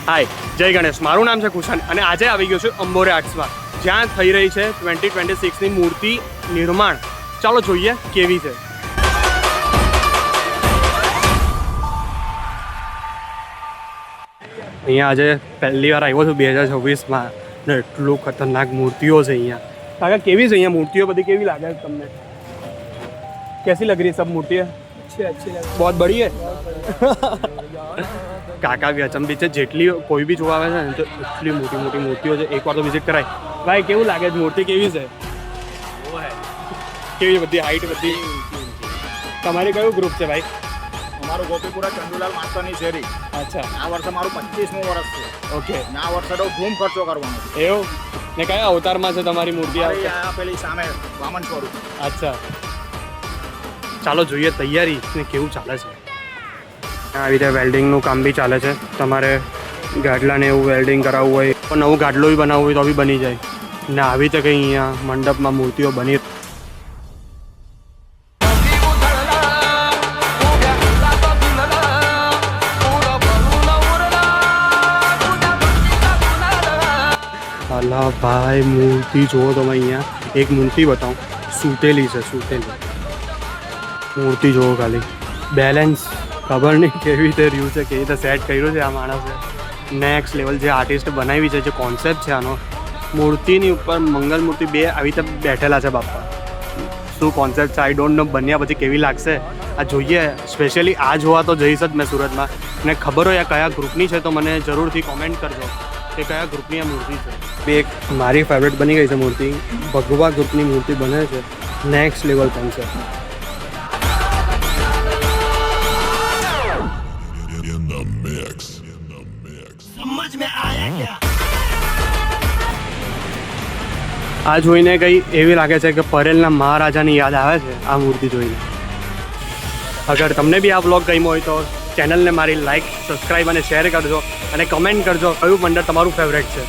હાય, જય ગણેશ. મારું નામ છે કુશાન અને આજે આવી ગયો છું અંબોરે આર્ટ્સમાં, જ્યાં થઈ રહી છે 2026ની મૂર્તિ નિર્માણ. ચાલો જોઈએ કેવી છે. અહીંયા આજે પહેલી વાર આવ્યો છું 2026માં ને એટલું ખતરનાક મૂર્તિઓ છે અહીંયા. કાકા કેવી છે અહીંયા મૂર્તિઓ બધી કેવી લાગે છે તમને? कैसी लग रही है सब मूर्तियाँ? अच्छी लग बहुत बड़ी है. કાકા બી અચંબિત છે, જેટલી કોઈ બી જોવા આવે છે ને તો એટલી મોટી મોટી મૂર્તિઓ છે. એકવાર તો વિઝિટ કરાય. ભાઈ કેવું લાગે છે મૂર્તિ કેવી છે? કેવી છે બધી હાઈટ બધી? તમારી કયું ગ્રુપ છે ભાઈ? અમારું ગોપીપુરા ચંદુલાલ માસ્ટરની શેરી. અચ્છા, આ વર્ષે મારું 25મું વર્ષ છે. ઓકે. ને આ વર્ષે તો ધૂમ ખર્ચો કરવાનો છે. એવું ને કયા અવતારમાં છે તમારી મૂર્તિ? મારી આ પેલી સામે વામન સ્વરૂપ. અચ્છા, ચાલો જોઈએ તૈયારી ને કેવું ચાલે છે. આવી રીતે વેલ્ડિંગનું કામ બી ચાલે છે. તમારે ગાડલાને એવું વેલ્ડિંગ કરાવવું હોય તો નવું ગાડલો બી બનાવવું હોય તો બી બની જાય ને આવી રીતે કંઈ અહીંયા મંડપમાં મૂર્તિઓ બની. અલા ભાઈ, મૂર્તિ જુઓ તમે. અહીંયા એક મૂર્તિ બતાવું, સૂતેલી છે, સૂતેલી મૂર્તિ જુઓ ખાલી. બેલેન્સ ખબર નહીં કેવી રીતે રહ્યું છે, કેવી રીતે સેટ કર્યું છે આ માણસે. નેક્સ્ટ લેવલ જે આર્ટિસ્ટ બનાવી છે, જે કોન્સેપ્ટ છે આનો, મૂર્તિની ઉપર મંગલ મૂર્તિ બે આવી રીતે બેઠેલા છે. બાપા શું કોન્સેપ્ટ છે, આઈ ડોન્ટ નો. બન્યા પછી કેવી લાગશે આ જોઈએ. સ્પેશિયલી આ જોવા તો જઈશ જ મેં સુરતમાં. ને ખબર હોય આ કયા ગ્રુપની છે તો મને જરૂરથી કોમેન્ટ કરજો કે કયા ગ્રુપની આ મૂર્તિ છે. બે એક મારી ફેવરેટ બની ગઈ છે મૂર્તિ. ભગવા ગ્રુપની મૂર્તિ બને છે. Next level concept. આ જોઈને કંઈ એવી લાગે છે કે પરેલના મહારાજાની યાદ આવે છે આ મૂર્તિ જોઈને. અગર તમને બી આ બ્લોગ ગમ્યો હોય તો ચેનલને મારી લાઈક, સબસ્ક્રાઈબ અને શેર કરજો અને કમેન્ટ કરજો કયું મંડળ તમારું ફેવરેટ છે.